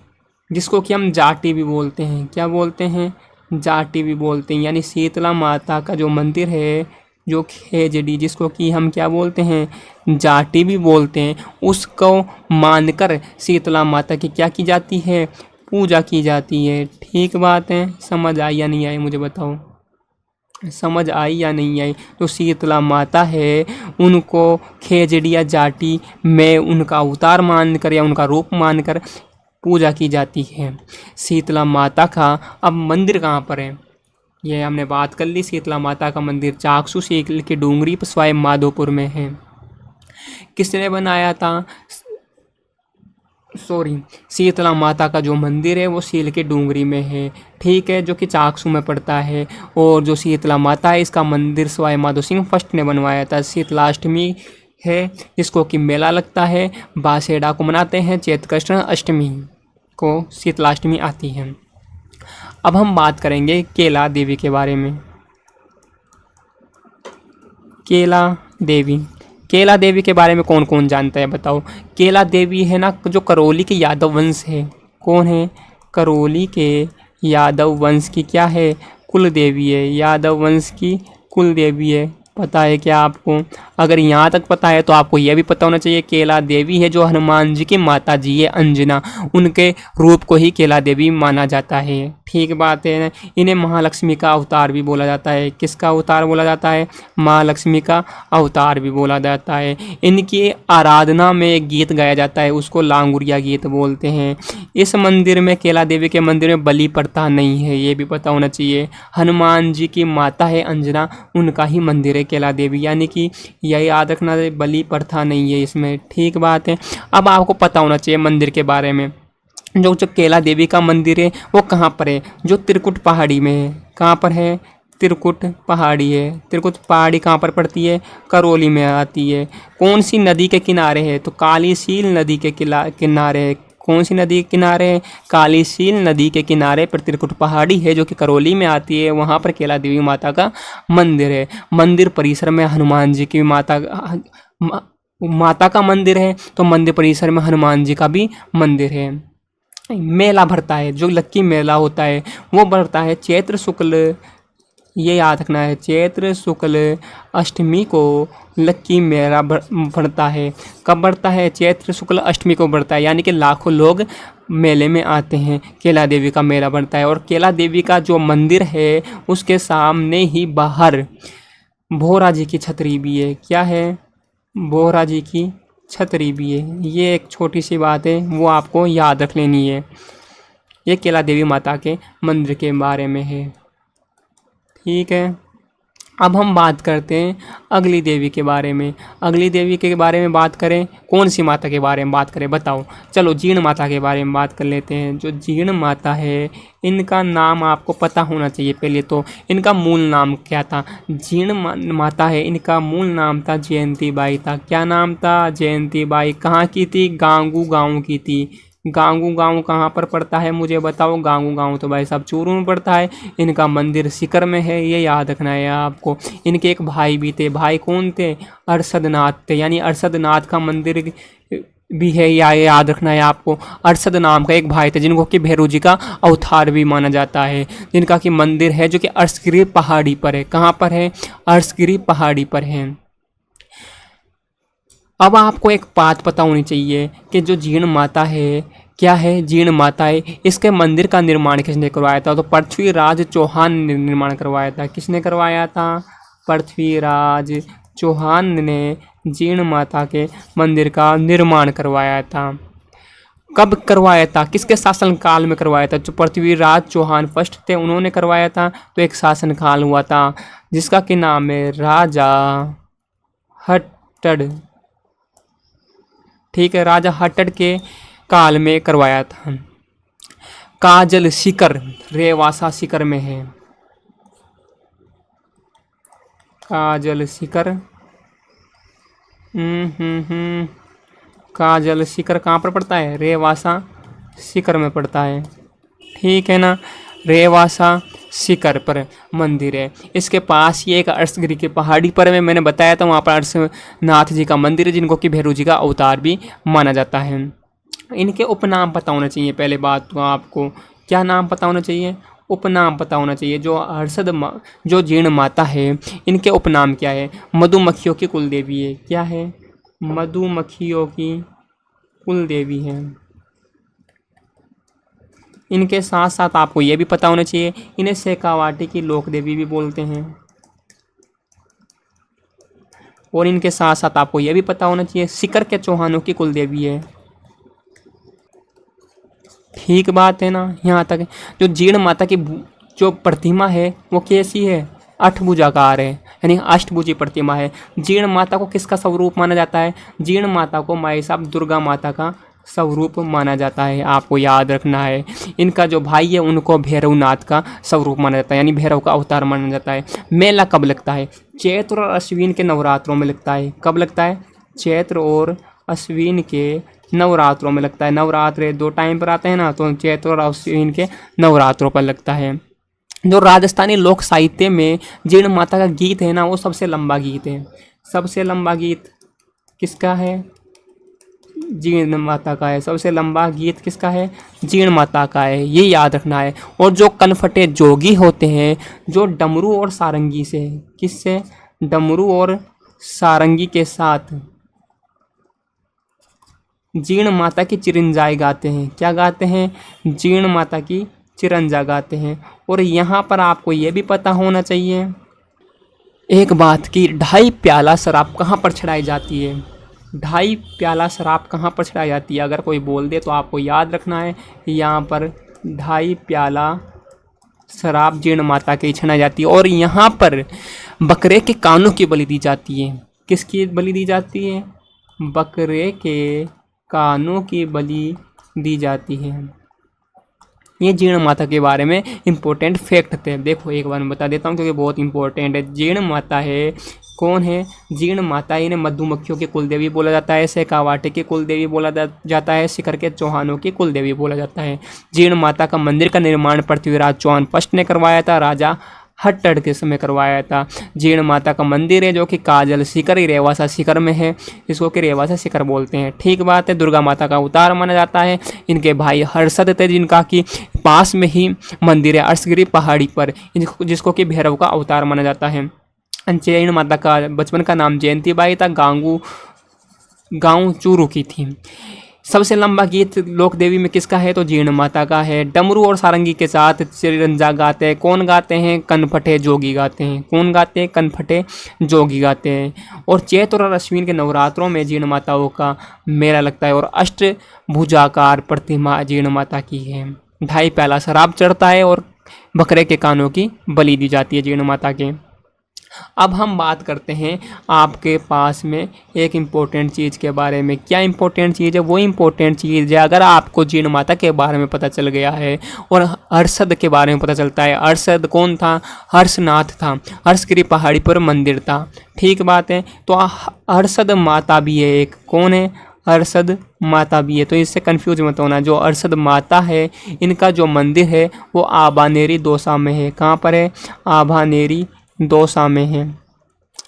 जिसको कि हम जाटी भी बोलते हैं, क्या बोलते हैं? जाटी भी बोलते हैं। यानी शीतला माता का जो मंदिर है, जो खेजड़ी, जिसको कि हम क्या बोलते हैं? जाटी भी बोलते हैं, उसको मानकर शीतला माता की क्या की जाती है? पूजा की जाती है। ठीक बात है। समझ आई या नहीं आई मुझे बताओ, समझ आई या नहीं आई? तो शीतला माता है उनको खेजड़ी या जाटी में उनका अवतार मानकर या उनका रूप मानकर पूजा की जाती है शीतला माता का। अब मंदिर कहाँ पर है ये हमने बात कर ली। शीतला माता का मंदिर चाकसू सील के डूंगरी पसवाई माधोपुर में है। किसने बनाया था? शीतला माता का जो मंदिर है वो सील के डूंगरी में है, ठीक है, जो कि चाकसू में पड़ता है। और जो शीतला माता है इसका मंदिर सवाई माधो सिंह फर्स्ट ने बनवाया था। शीतलाष्टमी है जिसको कि मेला लगता है, बासेड़ा को मनाते हैं, चैत्र कृष्ण अष्टमी को शीतलाष्टमी आती है। अब हम बात करेंगे केला देवी के बारे में। केला देवी, केला देवी के बारे में कौन कौन जानता है बताओ? केला देवी है ना जो करौली के यादव वंश है। कौन है? करौली के यादव वंश की क्या है? कुल देवी है। यादव वंश की कुल देवी है। पता है क्या आपको? अगर यहाँ तक पता है तो आपको यह भी पता होना चाहिए केला देवी है जो हनुमान जी की माता जी है अंजना, उनके रूप को ही केला देवी माना जाता है। ठीक बात है। इन्हें महालक्ष्मी का अवतार भी बोला जाता है। किसका अवतार बोला जाता है? महालक्ष्मी का अवतार भी बोला जाता है। इनकी आराधना में एक गीत गाया जाता है, उसको लांगुरिया गीत बोलते हैं। इस मंदिर में, केला देवी के मंदिर में बलि प्रथा नहीं है, ये भी पता होना चाहिए। हनुमान जी की माता है अंजना, उनका ही मंदिर है केला देवी, यानी कि यही याद रखना, बलि प्रथा नहीं है इसमें। ठीक बात है। अब आपको पता होना चाहिए मंदिर के बारे में। जो केला देवी का मंदिर है वो कहाँ पर है? जो त्रिकुट पहाड़ी में है। कहाँ पर है? त्रिकुट पहाड़ी है। त्रिकुट पहाड़ी कहाँ पर पड़ती है? करौली में आती है। कौन सी नदी के किनारे है? तो कालीसील नदी के किनारे है। कौन सी नदी के किनारे है? कालीसील नदी के किनारे पर त्रिकुट पहाड़ी है जो कि करौली में आती है। वहाँ पर केला देवी माता का मंदिर है। मंदिर परिसर में हनुमान जी की माता का मंदिर है, तो मंदिर परिसर में हनुमान जी का भी मंदिर है। मेला भरता है, जो लक्की मेला होता है वो भरता है चैत्र शुक्ल, ये याद रखना है, चैत्र शुक्ल अष्टमी को लक्की मेला भरता है। कब बढ़ता है? चैत्र शुक्ल अष्टमी को बढ़ता है, यानी कि लाखों लोग मेले में आते हैं। केला देवी का मेला बनता है। और केला देवी का जो मंदिर है उसके सामने ही बाहर भोरा जी की छतरी भी है। क्या है? भोरा जी की छतरी भी है। ये एक छोटी सी बात है, वो आपको याद रख लेनी है। ये केला देवी माता के मंदिर के बारे में है, ठीक है। अब हम बात करते हैं अगली देवी के बारे में। अगली देवी के बारे में बात करें, कौन सी माता के बारे में बात करें बताओ? चलो जीर्ण माता के बारे में बात कर लेते हैं। जो जीर्ण माता है इनका नाम आपको पता होना चाहिए। पहले तो इनका मूल नाम क्या था? जीर्ण माता है, इनका मूल नाम था जयंती बाई था। क्या नाम था? जयंती बाई। कहाँ की थी? गांगू गाँव की थी। गांगू गाँव कहाँ पर पड़ता है मुझे बताओ? गांगू गाँव तो भाई साहब चूरू में पड़ता है। इनका मंदिर सीकर में है, ये याद रखना है आपको। इनके एक भाई भी थे। भाई कौन थे? अरशद नाथ थे, यानी अरशद नाथ का मंदिर भी है, या याद रखना है आपको। अरशद नाम का एक भाई थे जिनको कि भैरू जी का अवतार भी माना जाता है, जिनका कि मंदिर है जो कि अर्शगिरी पहाड़ी पर है। कहाँ पर है? अर्शगिरी पहाड़ी पर है। अब आपको एक बात पता होनी चाहिए कि जो जीर्ण माता है, क्या है? जीर्ण माता है, इसके मंदिर का निर्माण किसने करवाया था? तो पृथ्वीराज चौहान ने निर्माण करवाया था। किसने करवाया था? पृथ्वीराज चौहान ने जीर्ण माता के मंदिर का निर्माण करवाया था। कब करवाया था, किसके शासनकाल में करवाया था? जो पृथ्वीराज चौहान फर्स्ट थे उन्होंने करवाया था। तो एक शासनकाल हुआ था जिसका कि नाम है राजा हट्टड़। ठीक है, राजा हट्टड़ के काल में करवाया था। काजल शिखर रेवासा शिखर में है। काजल शिखर काजल शिखर कहाँ पर पड़ता है? रेवासा शिखर में पड़ता है। ठीक है ना, रेवासा शिखर पर मंदिर है। इसके पास ही एक अर्शगिरी की पहाड़ी पर है, मैंने बताया था वहाँ पर अर्शनाथ जी का मंदिर है जिनको कि भैरव जी का अवतार भी माना जाता है। इनके उपनाम पता होना चाहिए। पहले बात तो आपको क्या नाम पता होना चाहिए? उपनाम पता होना चाहिए। जो जीर्ण माता है इनके उपनाम क्या है? मधुमक्खियों की कुल देवी है। क्या है? मधुमक्खियों की कुल देवी है। इनके साथ साथ आपको ये भी पता होना चाहिए इन्हें शेखावाटी की लोक देवी भी बोलते हैं। और इनके साथ साथ आपको ये भी पता होना चाहिए सीकर के चौहानों की कुल देवी है। ठीक बात है ना, यहाँ तक। जो जीर्ण माता की जो प्रतिमा है वो कैसी है? अष्टभुजाकार है, यानी अष्टभुजी प्रतिमा है। जीर्ण माता को किसका स्वरूप माना जाता है? जीर्ण माता को माई साहब दुर्गा माता का स्वरूप माना जाता है। आपको याद रखना है। इनका जो भाई है उनको भैरवनाथ का स्वरूप माना जाता है, यानी भैरव का अवतार माना जाता है। मेला कब लगता है? चैत्र और अश्विन के नवरात्रों में लगता है। कब लगता है? चैत्र और अश्विन के नवरात्रों में लगता है। नवरात्र 2 टाइम पर आते हैं ना, तो चैत्र और अश्विन के नवरात्रों पर लगता है। जो राजस्थानी लोक साहित्य में जीर्ण माता का गीत है ना, वो सबसे लंबा गीत है। सबसे लंबा गीत किसका है? जीर्ण माता का है। सबसे लंबा गीत किसका है? जीर्ण माता का है, ये याद रखना है। और जो कनफटे जोगी होते हैं, जो डमरू और सारंगी से, किससे? डमरू और सारंगी के साथ जीर्ण माता की चिरंजाई गाते हैं। क्या गाते हैं? जीर्ण माता की चिरंजा गाते हैं। और यहाँ पर आपको ये भी पता होना चाहिए एक बात कि 2.5 प्याला शराब कहाँ पर चढ़ाई जाती है? 2.5 प्याला शराब कहाँ पर चढ़ाई जाती है? अगर कोई बोल दे तो आपको याद रखना है यहाँ पर 2.5 प्याला शराब जीर्ण माता की चढ़ाई जाती है। और यहाँ पर बकरे के कानों की बलि दी जाती है। किसकी बलि दी जाती है? बकरे के कानों की बलि दी जाती है। ये जीर्ण माता के बारे में इम्पोर्टेंट फैक्ट थे। देखो एक बार मैं बता देता हूँ क्योंकि बहुत इंपॉर्टेंट है। जीर्ण माता है, कौन है? जीर्ण माता इन्हें मधुमक्खियों की कुल देवी बोला जाता है, शेखावाटी की कुल देवी बोला जाता है, शिखर के चौहानों की कुल देवी बोला जाता है। जीर्ण माता का मंदिर का निर्माण पृथ्वीराज चौहान फर्स्ट ने करवाया था, राजा हट्टड़ के समय करवाया था। जीर्ण माता का मंदिर है जो कि काजल शिखर रेवासा शिखर में है, इसको कि रेवासा शिखर बोलते हैं। ठीक बात है। दुर्गा माता का अवतार माना जाता है। इनके भाई हर्षद थे जिनका कि पास में ही मंदिर है अर्शगिरी पहाड़ी पर, जिसको कि भैरव का अवतार माना जाता है। जीर्ण माता का बचपन का नाम जयंती बाई था, गाँव चूरू की थी। सबसे लंबा गीत लोक देवी में किसका है? तो जीर्ण माता का है। डमरू और सारंगी के साथ चिरंजा गाते हैं। कौन गाते हैं? कनफटे जोगी गाते हैं। कौन गाते हैं? कनफटे जोगी गाते हैं। और चैत्र और अश्विन के नवरात्रों में जीर्ण माताओं का मेला लगता है और अष्टभुजाकार प्रतिमा जीर्ण माता की है। 2.5 प्याला शराब चढ़ता है और बकरे के कानों की बलि दी जाती है जीर्ण माता के। अब हम बात करते हैं आपके पास में एक इम्पोर्टेंट चीज़ के बारे में। क्या इम्पोर्टेंट चीज़ है? वो इम्पोर्टेंट चीज़ है अगर आपको जीर्ण माता के बारे में पता चल गया है और हर्षद के बारे में पता चलता है। हर्षद कौन था? हर्षनाथ था। हर्षगिरी पहाड़ी पर मंदिर था। ठीक बात है। तो हर्षद माता भी है एक। कौन है? हर्षद माता भी है। तो इससे कंफ्यूज मत होना। जो हर्षद माता है इनका जो मंदिर है वो आभानेरी दौसा में है। कहाँ पर है? आभानेरी दौसा में है।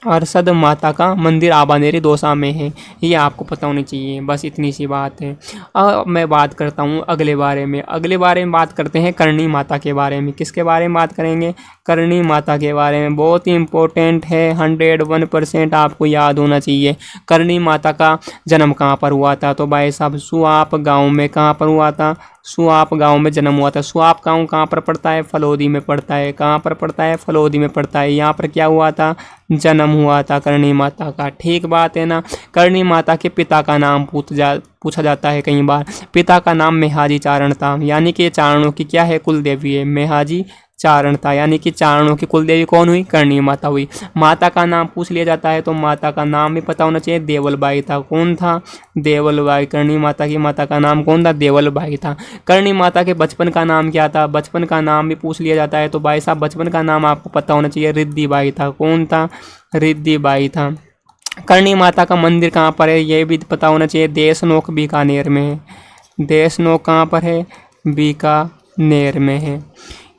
हर्षद माता का मंदिर आभानेरी दौसा में है। ये आपको पता होनी चाहिए। बस इतनी सी बात है। अब मैं बात करता हूँ अगले बारे में। अगले बारे में बात करते हैं करणी माता के बारे में। किसके बारे में बात करेंगे? करणी माता के बारे में। बहुत ही इम्पोर्टेंट है, 101% आपको याद होना चाहिए। करणी माता का जन्म कहाँ पर हुआ था? तो भाई साहब सुआप गाँव में। कहाँ पर हुआ था? सुआप गांव में जन्म हुआ था। सुआप गांव कहाँ पर पड़ता है? फलोदी में पड़ता है। कहाँ पर पड़ता है? फलोदी में पड़ता है। यहाँ पर क्या हुआ था? जन्म हुआ था करणी माता का। ठीक बात है ना। करणी माता के पिता का नाम पूछा जाता है कई बार। पिता का नाम मेहाजी चारण था, यानी कि चारणों की क्या है? कुल देवी है। मेहाजी चारण था, यानी कि चारणों की कुल देवी कौन हुई? करणी माता हुई। माता का नाम पूछ लिया जाता है तो माता का नाम भी पता होना चाहिए। देवलबाई था। कौन था? देवलबाई। करणी माता की माता का नाम कौन था? देवलबाई था। करणी माता के बचपन का नाम क्या था? बचपन का नाम भी पूछ लिया जाता है तो भाई साहब बचपन का नाम आपको पता होना चाहिए। रिद्धिबाई था। कौन था? रिद्धिबाई था। करणी माता का मंदिर कहाँ पर है? ये भी पता होना चाहिए। देशनोक बीकानेर में है। देशनोक कहाँ पर है? बीकानेर में है।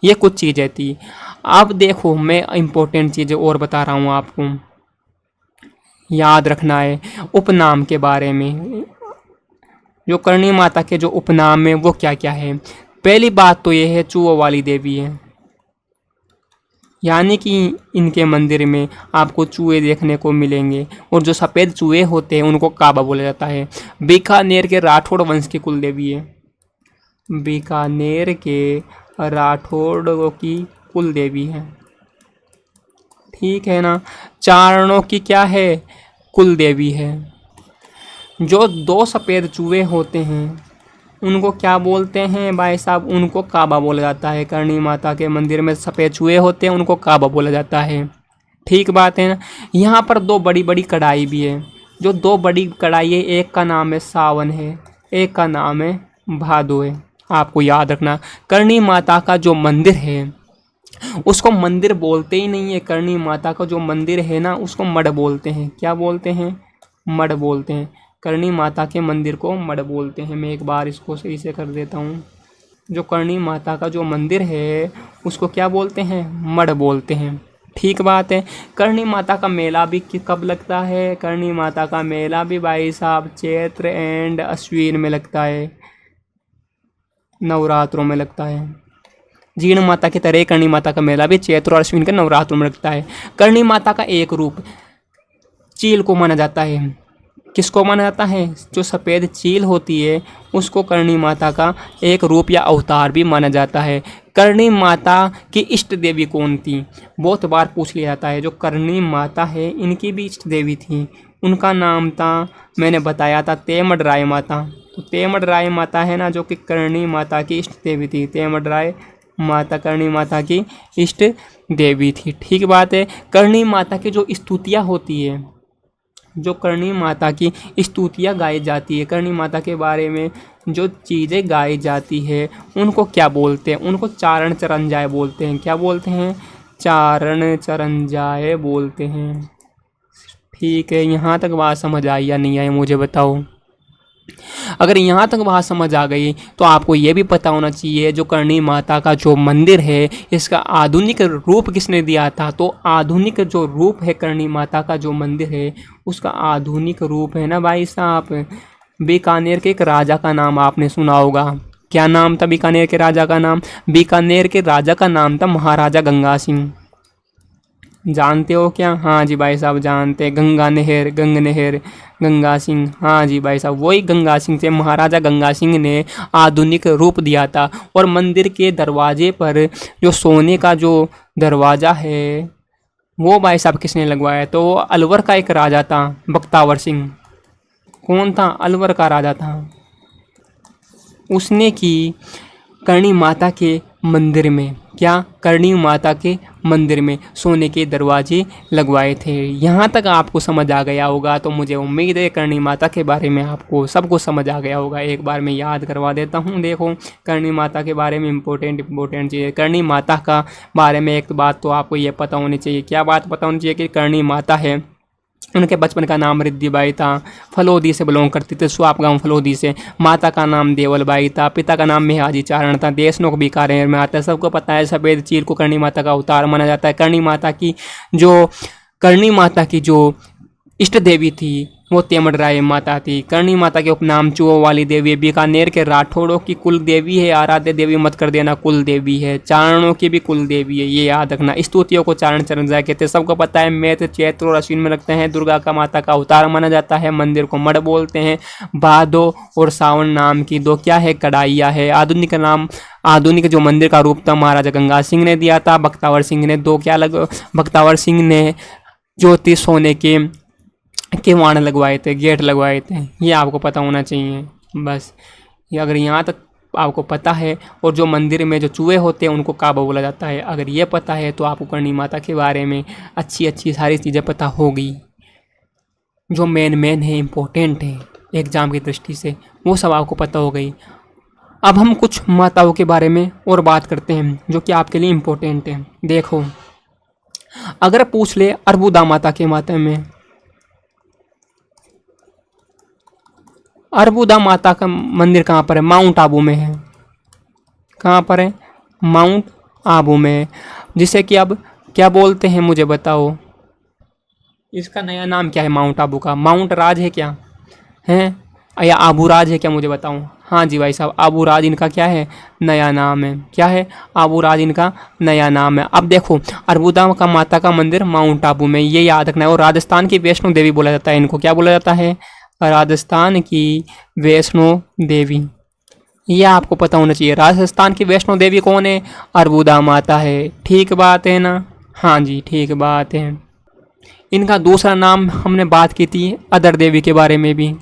ये कुछ चीज़ें थी। अब देखो मैं इम्पोर्टेंट चीज़ें और बता रहा हूँ आपको, याद रखना है उपनाम के बारे में। जो करणी माता के जो उपनाम है वो क्या क्या है? पहली बात तो ये है चूहों वाली देवी है, यानी कि इनके मंदिर में आपको चूहे देखने को मिलेंगे और जो सफ़ेद चूहे होते हैं उनको काबा बोला जाता है। बीकानेर के राठौड़ वंश की कुल देवी है। बीकानेर के राठौड़ों की कुल देवी है। ठीक है ना। चारणों की क्या है? कुल देवी है। जो दो सफ़ेद चूहे होते हैं उनको क्या बोलते हैं भाई साहब? उनको काबा बोला जाता है। करणी माता के मंदिर में सफ़ेद चूहे होते हैं, उनको काबा बोला जाता है। ठीक बात है ना। यहाँ पर दो बड़ी बड़ी कढ़ाई भी है। जो दो बड़ी कढ़ाई है, एक का नाम है सावन है, एक का नाम है भादो है। आपको याद रखना। करणी माता का जो मंदिर है उसको मंदिर बोलते ही नहीं है। करणी माता का जो मंदिर है ना उसको मठ बोलते हैं। क्या बोलते हैं? मठ बोलते हैं। करणी माता के मंदिर को मठ बोलते हैं। मैं एक बार इसको सही से कर देता हूँ। जो करणी माता का जो मंदिर है उसको क्या बोलते हैं? मठ बोलते हैं। ठीक बात है। करणी माता का मेला भी कब लगता है? करणी माता का मेला भी भाई साहब चैत्र एंड अश्विन में लगता है, नवरात्रों में लगता है। जीर्ण माता की तरह करणी माता का मेला भी चैत्र और अश्विन के नवरात्रों में लगता है। करणी माता का एक रूप चील को माना जाता है। किसको माना जाता है? जो सफ़ेद चील होती है उसको करणी माता का एक रूप या अवतार भी माना जाता है। करणी माता की इष्ट देवी कौन थी? बहुत बार पूछ लिया जाता है। जो करणी माता है इनकी भी इष्ट देवी थी। उनका नाम था, मैंने बताया था, तेमड राय माता। तो तेमड राय माता है ना जो कि करणी माता की इष्ट देवी थी। तेमड राय माता करणी माता की इष्ट देवी थी। ठीक बात है। करणी माता की जो स्तुतियाँ होती है, जो करणी माता की स्तुतियाँ गाई जाती है, करणी माता के बारे में जो चीज़ें गाई जाती है उनको क्या बोलते हैं? उनको चारण चरंजाए बोलते हैं। क्या बोलते हैं? चारण चरंजाए बोलते हैं। ठीक है। यहाँ तक बात समझ आई या नहीं आई मुझे बताओ। अगर यहाँ तक बात समझ आ गई तो आपको ये भी पता होना चाहिए जो करणी माता का जो मंदिर है इसका आधुनिक रूप किसने दिया था? तो आधुनिक जो रूप है करणी माता का जो मंदिर है उसका आधुनिक रूप है ना भाई साहब, बीकानेर के एक राजा का नाम आपने सुना होगा। क्या नाम था बीकानेर के राजा का नाम? बीकानेर के राजा का नाम था महाराजा गंगा सिंह। जानते हो क्या? हाँ जी भाई साहब जानते हैं। गंगा नहर, गंगा सिंह। हाँ जी भाई साहब वही गंगा सिंह थे। महाराजा गंगा सिंह ने आधुनिक रूप दिया था। और मंदिर के दरवाजे पर जो सोने का जो दरवाज़ा है वो भाई साहब किसने लगवाया? तो अलवर का एक राजा था, बख्तावर सिंह। कौन था? अलवर का राजा था। उसने की करणी माता के मंदिर में क्या? करणी माता के मंदिर में सोने के दरवाजे लगवाए थे। यहाँ तक आपको समझ आ गया होगा तो मुझे उम्मीद है करणी माता के बारे में आपको सब कुछ समझ आ गया होगा। एक बार मैं याद करवा देता हूँ। देखो करणी माता के बारे में इम्पोर्टेंट चीज़, करणी माता का बारे में एक बात तो आपको ये पता होनी चाहिए। क्या बात पता होनी चाहिए? कि करणी माता है उनके बचपन का नाम रिद्धिबाई था। फलोदी से बिलोंग करती थी, सुआप गांव फलोदी से। माता का नाम देवलबाई था। पिता का नाम मेहाजी चारण था। देशनोक बीकानेर में आता है। सबको पता है सफ़ेद चील को करणी माता का अवतार माना जाता है। करणी माता की जो इष्ट देवी थी वो तेमड़राय माता थी। करणी माता के उपनाम चूहों वाली देवी, बीकानेर के राठौड़ों की कुल देवी है, आराध्य देवी मत कर देना कुल देवी है, चारणों की भी कुल देवी है, ये याद रखना। स्तुतियों को चारण चरणजा कहते हैं, सबको पता है। मैत्र चैत्र और अश्विन में लगते हैं, दुर्गा का माता का अवतार माना जाता है। मंदिर को मठ बोलते हैं। भादो और सावन नाम की दो क्या है, कड़ाइयाँ है। आधुनिक जो मंदिर का रूप था महाराजा गंगा सिंह ने दिया था। बख्तावर सिंह ने दो क्या बख्तावर सिंह ने ज्योति सोने के वाण लगवाए थे, गेट लगवाए थे। ये आपको पता होना चाहिए। बस ये अगर यहाँ तक आपको पता है, और जो मंदिर में जो चूहे होते हैं उनको काबा बोला जाता है, अगर ये पता है तो आपको करणी माता के बारे में अच्छी सारी चीज़ें पता होगी। जो मेन है, इम्पोर्टेंट है एग्ज़ाम की दृष्टि से, वो सब आपको पता हो गई। अब हम कुछ माताओं के बारे में और बात करते हैं जो कि आपके लिए इम्पोर्टेंट है। देखो, अगर पूछ ले अर्बुदा माता के माता में, अर्बुदा माता का मंदिर कहाँ पर है? माउंट आबू में है। कहाँ पर है? माउंट आबू में है। जिसे कि अब क्या बोलते हैं मुझे बताओ, इसका नया नाम क्या है माउंट आबू का? माउंट राज है क्या है, या आबू राज है क्या, मुझे बताऊं? हाँ जी भाई साहब, आबू राज इनका क्या है, नया नाम है। क्या है? आबू राज इनका नया नाम है। अब देखो, अर्बुदा का माता का मंदिर माउंट आबू में, ये याद रखना है। और राजस्थान की वैष्णो देवी बोला जाता है इनको। क्या बोला जाता है? राजस्थान की वैष्णो देवी। ये आपको पता होना चाहिए। राजस्थान की वैष्णो देवी कौन है? अर्बुदा माता है। ठीक बात है ना? हाँ जी, ठीक बात है। इनका दूसरा नाम हमने बात की थी अदर देवी के बारे में भी।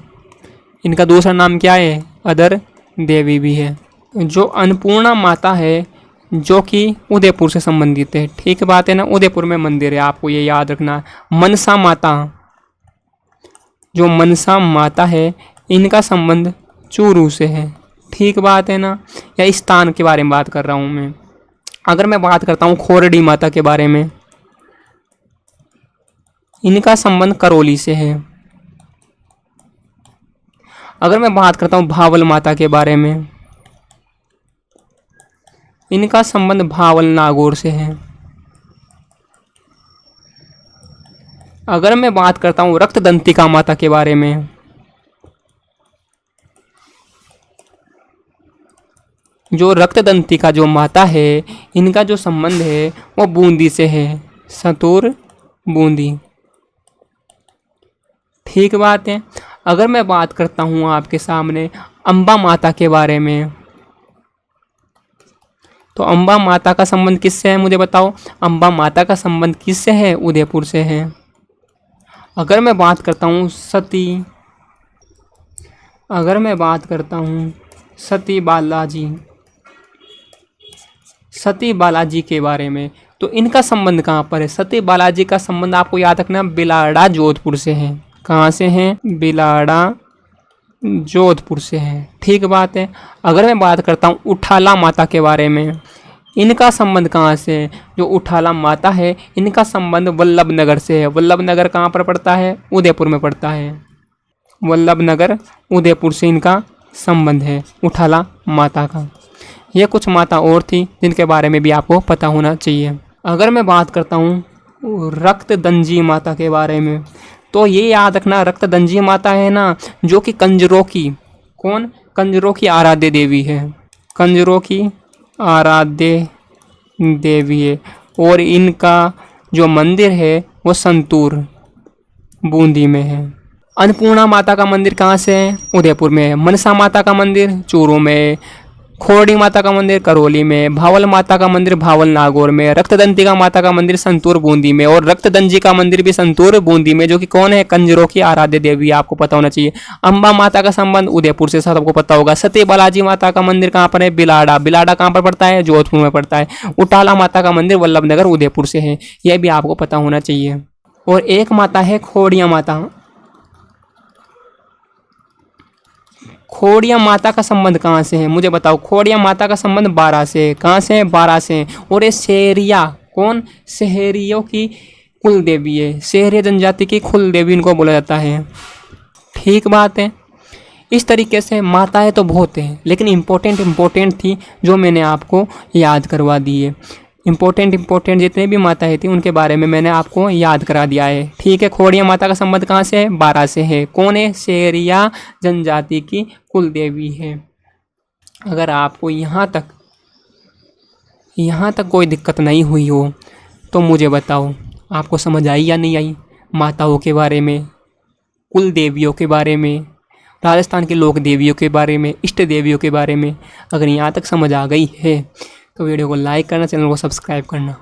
इनका दूसरा नाम क्या है? अदर देवी भी है। जो अन्नपूर्णा माता है, जो कि उदयपुर से संबंधित है। ठीक बात है ना? उदयपुर में मंदिर है, आपको ये याद रखना। मनसा माता, जो मनसा माता है, इनका संबंध चूरू से है। ठीक बात है ना? या स्थान के बारे में बात कर रहा हूँ मैं। अगर मैं बात करता हूँ खोरडी माता के बारे में, इनका संबंध करौली से है। अगर मैं बात करता हूँ भावल माता के बारे में, इनका संबंध भावल नागौर से है। अगर मैं बात करता हूँ रक्तदंतिका माता के बारे में, जो रक्तदंतिका जो माता है, इनका जो संबंध है वो बूंदी से है, सतुर बूंदी। ठीक बात है। अगर मैं बात करता हूँ आपके सामने अम्बा माता के बारे में, तो अम्बा माता का संबंध किससे है मुझे बताओ? अम्बा माता का संबंध किससे है? उदयपुर से है। अगर मैं बात करता हूँ सती बालाजी के बारे में, तो इनका संबंध कहाँ पर है? सती बालाजी का संबंध आपको याद रखना बिलाड़ा जोधपुर से है। कहाँ से हैं? बिलाड़ा जोधपुर से है। ठीक बात है। अगर मैं बात करता हूँ उठाला माता के बारे में, इनका संबंध कहाँ से है? जो उठाला माता है, इनका संबंध वल्लभ नगर से है। वल्लभ नगर कहाँ पर पड़ता है? उदयपुर में पड़ता है। वल्लभ नगर उदयपुर से इनका संबंध है उठाला माता का। ये कुछ माता और थी जिनके बारे में भी आपको पता होना चाहिए। अगर मैं बात करता हूँ रक्तदंजी माता के बारे में, तो ये याद रखना, रक्तदंजी माता है ना, जो कि कंजरों की आराध्य देवी है। कंजरों की आराध्य देवी है। और इनका जो मंदिर है वो संतूर बूंदी में है। अन्नपूर्णा माता का मंदिर कहाँ से है? उदयपुर में है। मनसा माता का मंदिर चूरू में, खोरडी माता का मंदिर करौली में, भावल माता का मंदिर भावल नागौर में, रक्तदंतिका माता का मंदिर संतूर बूंदी में, और रक्तदंजी का मंदिर भी संतूर बूंदी में, जो कि कौन है? कंजरों की आराध्य देवी, आपको पता होना चाहिए। अम्बा माता का संबंध उदयपुर से सबको पता होगा। सती बालाजी माता का मंदिर कहाँ पर है? बिलाड़ा कहाँ पर पड़ता है? जोधपुर में पड़ता है। उटाला माता का मंदिर वल्लभ नगर उदयपुर से है। यह भी आपको पता होना चाहिए। और एक माता है खोड़िया माता। खोड़िया माता का संबंध कहाँ से है मुझे बताओ? खोड़िया माता का संबंध बारा से। कहाँ से है? बारा से। और ये शहरिया, कौन? शहरियों की कुल देवी है। शहरिया जनजाति की कुल देवी इनको बोला जाता है। ठीक बात है। इस तरीके से माताएं तो बहुत हैं, लेकिन इम्पोर्टेंट थी जो मैंने आपको याद करवा दी है। इम्पोर्टेंट जितने भी माताएं थी उनके बारे में मैंने आपको याद करा दिया है। ठीक है, खोड़िया माता का संबंध कहाँ से है? बारां से है। कौन है? शेरिया जनजाति की कुल देवी है। अगर आपको यहाँ तक कोई दिक्कत नहीं हुई हो तो मुझे बताओ, आपको समझ आई या नहीं आई माताओं के बारे में, कुल देवियों के बारे में, राजस्थान के लोक देवियों के बारे में, इष्ट देवियों के बारे में? अगर यहाँ तक समझ आ गई है तो वीडियो को लाइक करना, चैनल को सब्सक्राइब करना।